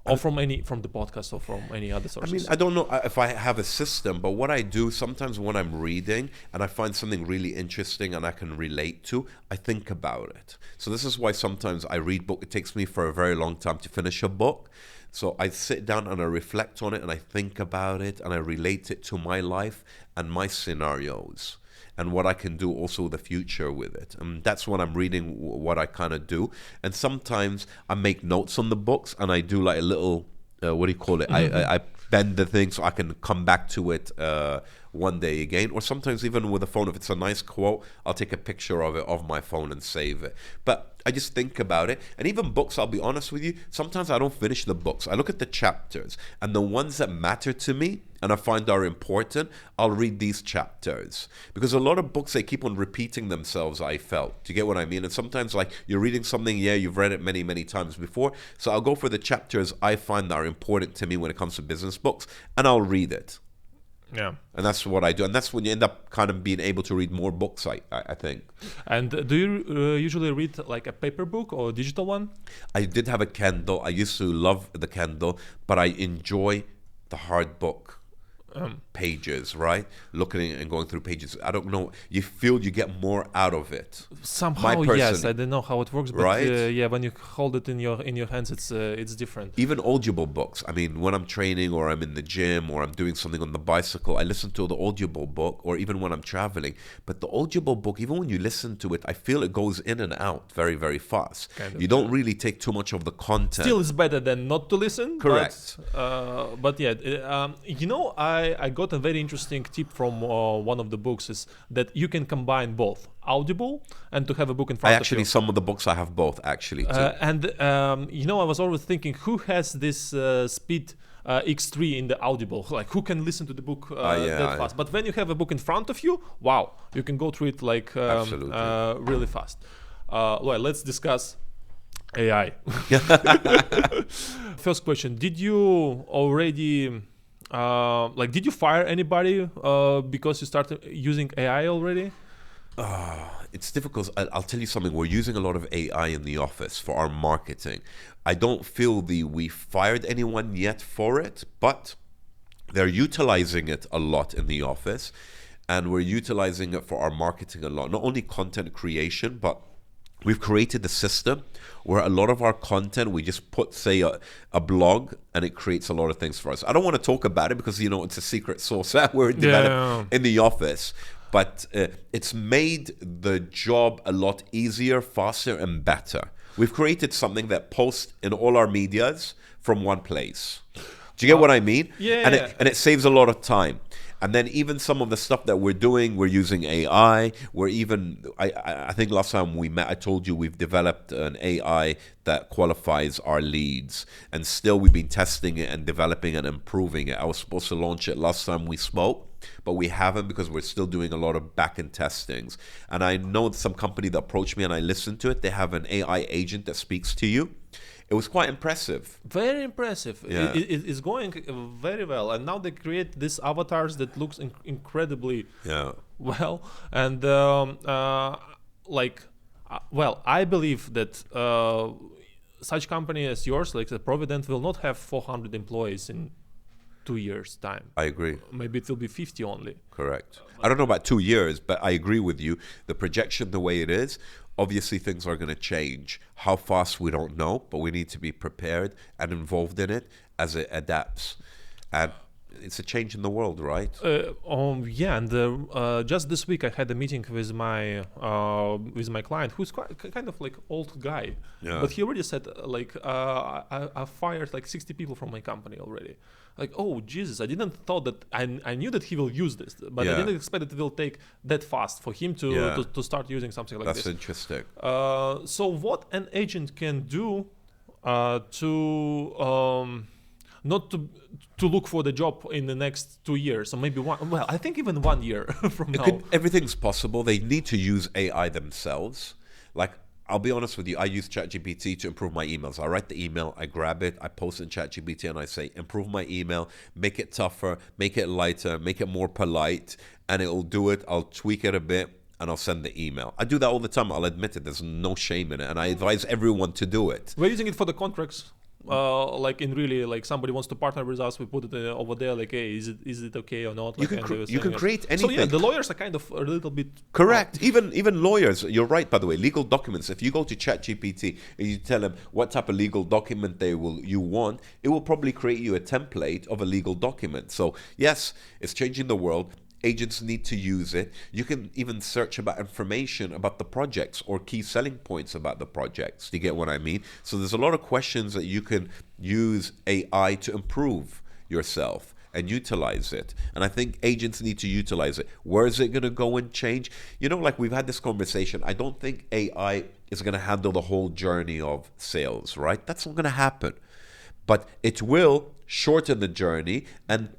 or from the podcast, or from any other sources? I mean, I don't know if I have a system, but what I do sometimes when I'm reading and I find something really interesting and I can relate to, I think about it. So this is why sometimes I read book. It takes me for a very long time to finish a book. So I sit down and I reflect on it and I think about it and I relate it to my life and my scenarios and what I can do also the future with it. And that's when I'm reading what I kind of do. And sometimes I make notes on the books and I do like a little, what do you call it? I bend the thing so I can come back to it one day again. Or sometimes even with a phone, if it's a nice quote, I'll take a picture of it of my phone and save it. But I just think about it. And even books, I'll be honest with you, sometimes I don't finish the books. I look at the chapters and the ones that matter to me and I find are important, I'll read these chapters. Because a lot of books, they keep on repeating themselves, I felt. Do you get what I mean? And sometimes like you're reading something, you've read it many, many times before. So I'll go for the chapters I find that are important to me when it comes to business books and I'll read it. Yeah. And that's what I do. And that's when you end up kind of being able to read more books, I think. And do you usually read like a paper book or a digital one? I did have a Kindle. I used to love the Kindle, but I enjoy the hard book. Pages, right? Looking and going through pages. I don't know. You feel you get more out of it. Somehow, yes. I don't know how it works, but right? Yeah, when you hold it in your hands, it's different. Even audible books. I mean, when I'm training or I'm in the gym or I'm doing something on the bicycle, I listen to the audible book, or even when I'm traveling. But the audible book, even when you listen to it, I feel it goes in and out very, very fast. Kind of, you don't really take too much of the content. Still, it's better than not to listen. Correct. But yeah, you know, I got a very interesting tip from one of the books, is that you can combine both Audible and to have a book in front of you. Some of the books I have both actually too. And you know, I was always thinking, who has this speed X3 in the Audible? Like, who can listen to the book that fast? But when you have a book in front of you, wow, you can go through it like really fast. Well, let's discuss AI. First question: did you already did you fire anybody because you started using AI already? It's difficult. I'll tell you something. We're using a lot of AI in the office for our marketing. I don't feel we fired anyone yet for it, but they're utilizing it a lot in the office, and we're utilizing it for our marketing a lot. Not only content creation, but we've created a system where a lot of our content, we just put, say, a blog, and it creates a lot of things for us. I don't want to talk about it because, you know, it's a secret source that we're developing in the office. But it's made the job a lot easier, faster, and better. We've created something that posts in all our medias from one place. Do you get what I mean? Yeah. And it saves a lot of time. And then even some of the stuff that we're doing, we're using AI. We're even, I think last time we met, I told you we've developed an AI that qualifies our leads. And still we've been testing it and developing and improving it. I was supposed to launch it last time we spoke, but we haven't because we're still doing a lot of back-end testings. And I know some company that approached me and I listened to it. They have an AI agent that speaks to you. It was quite impressive. Very impressive. Yeah. It's going very well. And now they create these avatars that looks incredibly well. And I believe that such company as yours, like the Provident, will not have 400 employees in 2 years' time. I agree. Maybe it will be 50 only. Correct. I don't know about 2 years, but I agree with you. The projection, the way it is, obviously things are going to change. How fast, we don't know, but we need to be prepared and involved in it as it adapts. And it's a change in the world, right? Yeah, and just this week I had a meeting with my client, who's quite kind of like old guy, Yeah. but he already said I fired like 60 people from my company already. Like, oh Jesus, I didn't thought that I knew that he will use this, but I Yeah. didn't expect that it will take that fast for him to start using something like That's this. interesting. So what an agent can do not to look for the job in the next 2 years, or maybe I think even 1 year from now. Everything's possible. They need to use AI themselves. Like, I'll be honest with you, I use ChatGPT to improve my emails. I write the email, I grab it, I post in ChatGPT, and I say, improve my email, make it tougher, make it lighter, make it more polite, and it'll do it. I'll tweak it a bit, and I'll send the email. I do that all the time. I'll admit it. There's no shame in it, and I advise everyone to do it. We're using it for the contracts. Like in really, like somebody wants to partner with us, we put it over there. Like, hey, is it okay or not? Like, You can create anything. So yeah, the lawyers are kind of a little bit correct. Even lawyers. You're right. By the way, legal documents. If you go to ChatGPT and you tell them what type of legal document you want, it will probably create you a template of a legal document. So yes, it's changing the world. Agents need to use it. You can even search about information about the projects or key selling points about the projects. Do you get what I mean? So there's a lot of questions that you can use AI to improve yourself and utilize it. And I think agents need to utilize it. Where is it going to go and change? You know, like we've had this conversation. I don't think AI is going to handle the whole journey of sales, right? That's not going to happen. But it will shorten the journey, and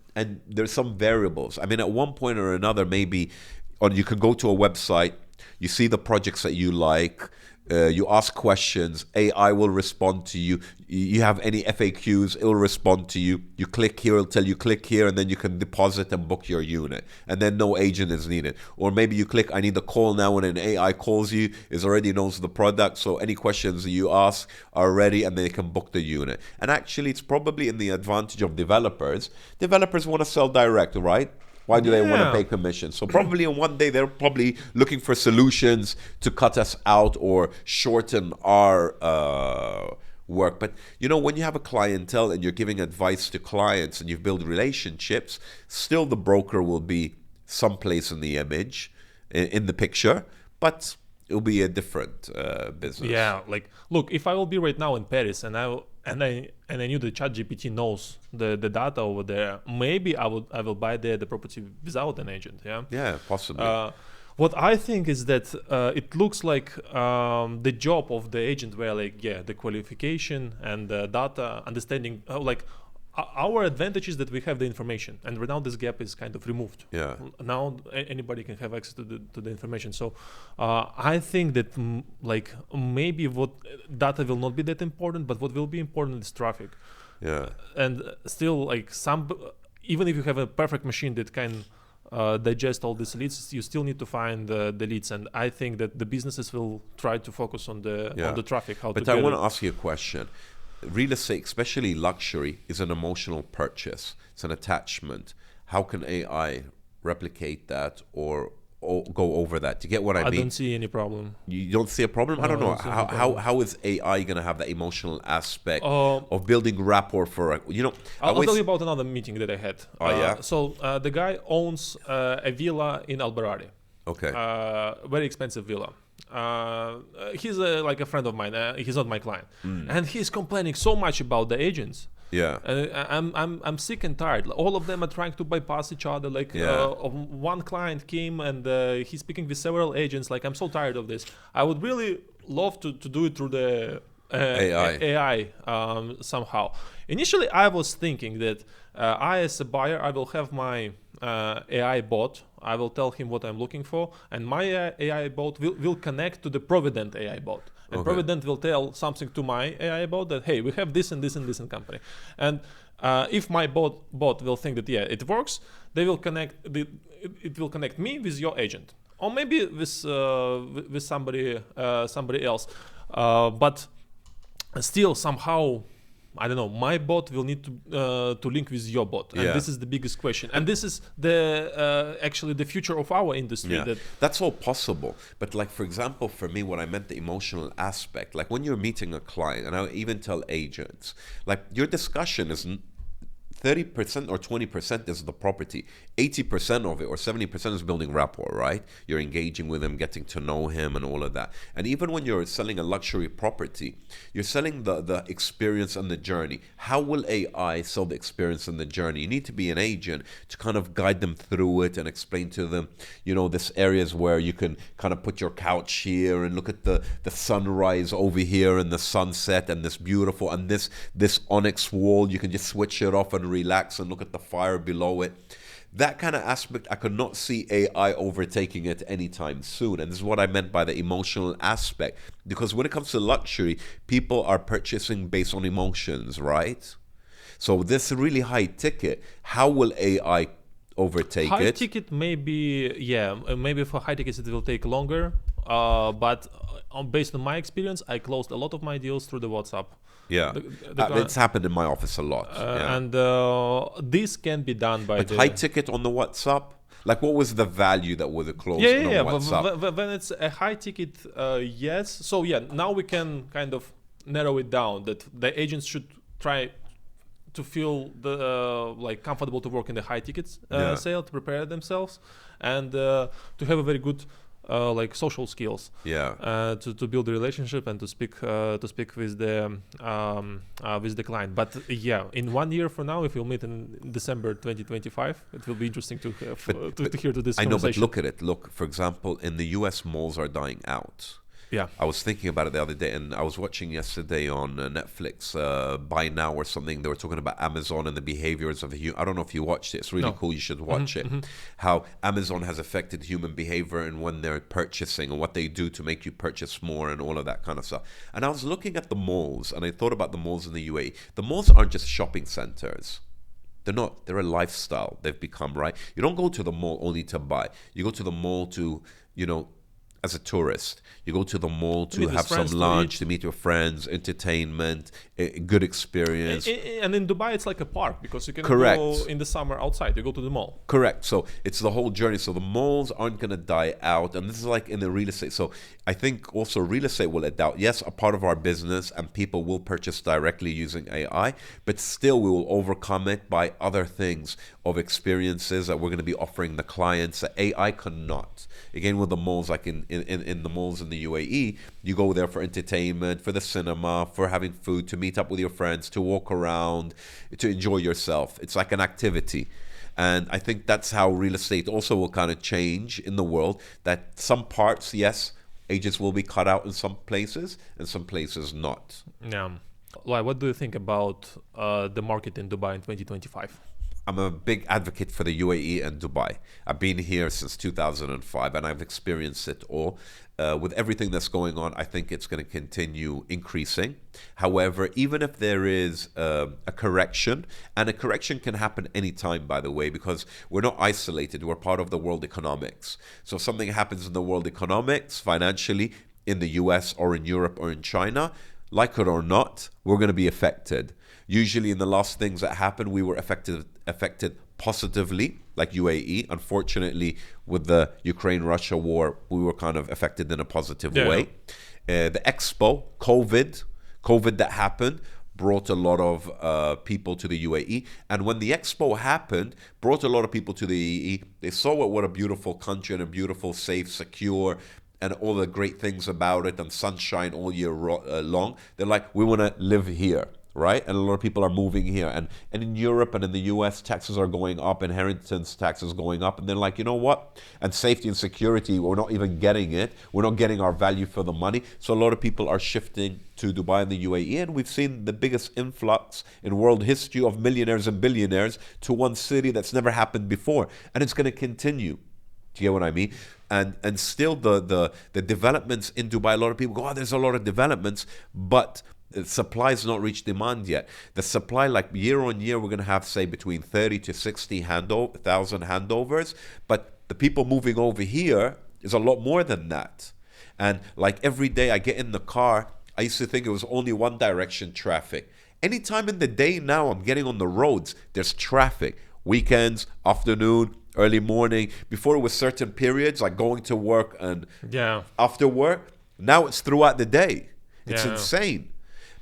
there's some variables. I mean, at one point or another, maybe, or you can go to a website, you see the projects that you like, you ask questions, AI will respond to you. You have any FAQs, it will respond to you. You click here, it'll tell you click here, and then you can deposit and book your unit. And then no agent is needed. Or maybe you click, I need a call now, and an AI calls you, it already knows the product, so any questions that you ask are ready, and they can book the unit. And actually, it's probably in the advantage of developers. Developers want to sell direct, right? Why do they want to pay commission? So probably in one day, they're probably looking for solutions to cut us out or shorten our work. But, you know, when you have a clientele and you're giving advice to clients and you've built relationships, still the broker will be someplace in the image, in the picture, but it'll be a different business. Yeah, like, look, if I will be right now in Paris and I knew that ChatGPT knows the data over there, maybe I will buy the property without an agent. Yeah, possibly. What I think is that it looks like the job of the agent where, like, the qualification and the data understanding, our advantage is that we have the information, and right now this gap is kind of removed. Yeah. Now anybody can have access to the information. So I think that maybe what data will not be that important, but what will be important is traffic. Yeah. And still, like, even if you have a perfect machine that can digest all these leads, you still need to find the leads. And I think that the businesses will try to focus on the traffic. But I want to ask you a question. Real estate, especially luxury, is an emotional purchase. It's an attachment. How can AI replicate that or go over that? Do you get what I mean? I don't see any problem. You don't see a problem? I don't know. How is AI going to have that emotional aspect of building rapport for, I'll tell you about another meeting that I had. Yeah? So the guy owns a villa in Alberari. Okay. Very expensive villa. He's like a friend of mine. He's not my client, and he's complaining so much about the agents. Yeah. I'm sick and tired. All of them are trying to bypass each other. Like, one client came and he's speaking with several agents. Like, I'm so tired of this. I would really love to do it through the AI somehow. Initially, I was thinking that I, as a buyer, I will have my AI bot. I will tell him what I'm looking for, and my AI bot will connect to the Provident AI bot. And Provident will tell something to my AI bot that, hey, we have this and this and this in company. And if my bot will think that, it works, they will connect. It will connect me with your agent, or maybe with somebody else. But still, somehow, I don't know, my bot will need to link with your bot, and this is the biggest question. And this is actually the future of our industry. Yeah. That's all possible. But, like, for example, for me, when I meant the emotional aspect, like when you're meeting a client, and I even tell agents, like, your discussion is 30% or 20% is the property. 80% of it or 70% is building rapport, right? You're engaging with him, getting to know him and all of that. And even when you're selling a luxury property, you're selling the experience and the journey. How will AI sell the experience and the journey? You need to be an agent to kind of guide them through it and explain to them, this areas where you can kind of put your couch here and look at the sunrise over here and the sunset and this beautiful, and this onyx wall, you can just switch it off and relax and look at the fire below it. That kind of aspect, I could not see AI overtaking it anytime soon. And this is what I meant by the emotional aspect. Because when it comes to luxury, people are purchasing based on emotions, right? So this really high ticket, how will AI overtake it? High ticket maybe for high tickets it will take longer. But based on my experience, I closed a lot of my deals through the WhatsApp. Yeah, it's happened in my office a lot. And this can be done by high ticket on the WhatsApp. Like, what was the value that was closed on WhatsApp? When it's a high ticket, yes. So now we can kind of narrow it down that the agents should try to feel comfortable to work in the high tickets sale, to prepare themselves, and to have a very good social skills, to build a relationship and to speak with the client. But in 1 year from now, if we'll meet in December 2025, it will be interesting to have to hear to this conversation. I know, but look at it. Look, for example, in the US, malls are dying out. Yeah, I was thinking about it the other day, and I was watching yesterday on Netflix, Buy Now or something. They were talking about Amazon and the behaviors of I don't know if you watched it. It's really cool. You should watch it. How Amazon has affected human behavior and when they're purchasing and what they do to make you purchase more and all of that kind of stuff. And I was looking at the malls, and I thought about the malls in the UAE. The malls aren't just shopping centers. They're not. They're a lifestyle. They've become, right? You don't go to the mall only to buy. You go to the mall to, as a tourist. You go to the mall to have some lunch, to meet your friends, entertainment, a good experience. And in Dubai, it's like a park because you can go in the summer outside. You go to the mall. Correct. So it's the whole journey. So the malls aren't going to die out. And this is like in the real estate. So I think also real estate will adapt. Yes, a part of our business, and people will purchase directly using AI, but still we will overcome it by other things of experiences that we're going to be offering the clients that AI cannot. Again, with the malls, like in the malls in the UAE, you go there for entertainment, for the cinema, for having food, to meet up with your friends, to walk around, to enjoy yourself. It's like an activity. And I think that's how real estate also will kind of change in the world, that some parts, yes, agents will be cut out in some places and some places not. Yeah. Loai, what do you think about the market in Dubai in 2025? I'm a big advocate for the UAE and Dubai. I've been here since 2005 and I've experienced it all. With everything that's going on, I think it's going to continue increasing. However, even if there is a correction, and a correction can happen anytime, by the way, because we're not isolated. We're part of the world economics. So if something happens in the world economics, financially, in the US or in Europe or in China, like it or not, we're going to be affected. Usually in the last things that happened, we were affected positively, like UAE. Unfortunately, with the Ukraine-Russia war, we were kind of affected in a positive way. The Expo, COVID that happened, brought a lot of people to the UAE. And when the Expo happened, brought a lot of people to the UAE. They saw what a beautiful country and a beautiful, safe, secure, and all the great things about it, and sunshine all year long. They're like, we want to live here, right? And a lot of people are moving here. And in Europe and in the US, taxes are going up, inheritance taxes going up. And they're like, you know what? And safety and security, we're not even getting it. We're not getting our value for the money. So a lot of people are shifting to Dubai and the UAE. And we've seen the biggest influx in world history of millionaires and billionaires to one city that's never happened before. And it's going to continue. Do you get what I mean? And still the developments in Dubai, a lot of people go, oh, there's a lot of developments, but supply has not reached demand yet. The supply, like year on year, we're going to have, say, between 30 to 60,000 handovers. But the people moving over here is a lot more than that. And like every day I get in the car, I used to think it was only one direction traffic. Anytime in the day now I'm getting on the roads, there's traffic. Weekends, afternoon, early morning. Before it was certain periods, like going to work and after work. Now it's throughout the day. It's insane.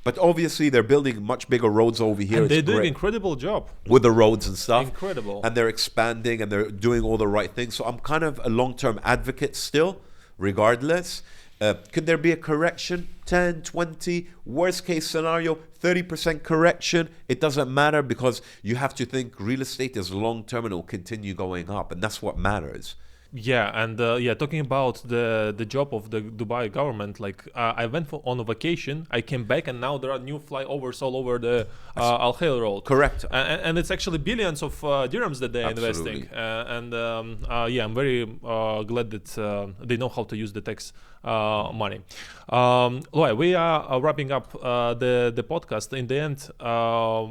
But obviously, they're building much bigger roads over here. And they're It's doing great. incredible job. With the roads and stuff. Incredible. And they're expanding and they're doing all the right things. So I'm kind of a long-term advocate still, regardless. Could there be a correction? 10, 20, worst case scenario, 30% correction. It doesn't matter, because you have to think real estate is long-term and it will continue going up. And that's what matters. Yeah, and talking about the job of the Dubai government, like I went on a vacation, I came back, and now there are new flyovers all over the Al Khail Road. Correct. And it's actually billions of dirhams that they're investing. I'm very glad that they know how to use the tax money. Loai, we are wrapping up the podcast. In the end, I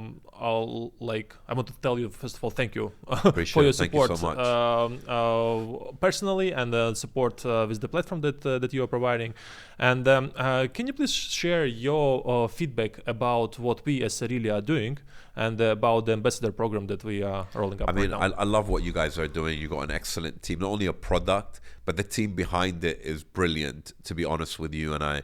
want to tell you, first of all, thank you for your support. Thank you so much. Personally, and support with the platform that you are providing. And can you please share your feedback about what we as Serili are doing, and about the ambassador program that we are rolling up? I mean, right now? I love what you guys are doing. You got an excellent team, not only a product, but the team behind it is brilliant, to be honest with you. And I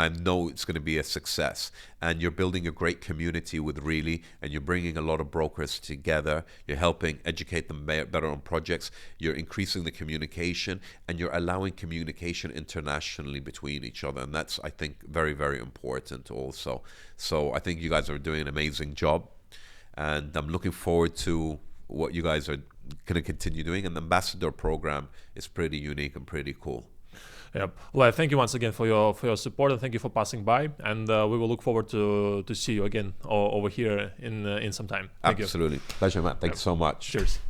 know it's going to be a success. And you're building a great community with Really, and you're bringing a lot of brokers together. You're helping educate them better on projects. You're increasing the communication, and you're allowing communication internationally between each other. And that's, I think, very, very important also. So I think you guys are doing an amazing job. And I'm looking forward to what you guys are going to continue doing. And the ambassador program is pretty unique and pretty cool. Yeah. Well, thank you once again for your support, and thank you for passing by. And we will look forward to see you again over here in some time. Thank Absolutely. Pleasure, Matt. Thank you so much. Cheers.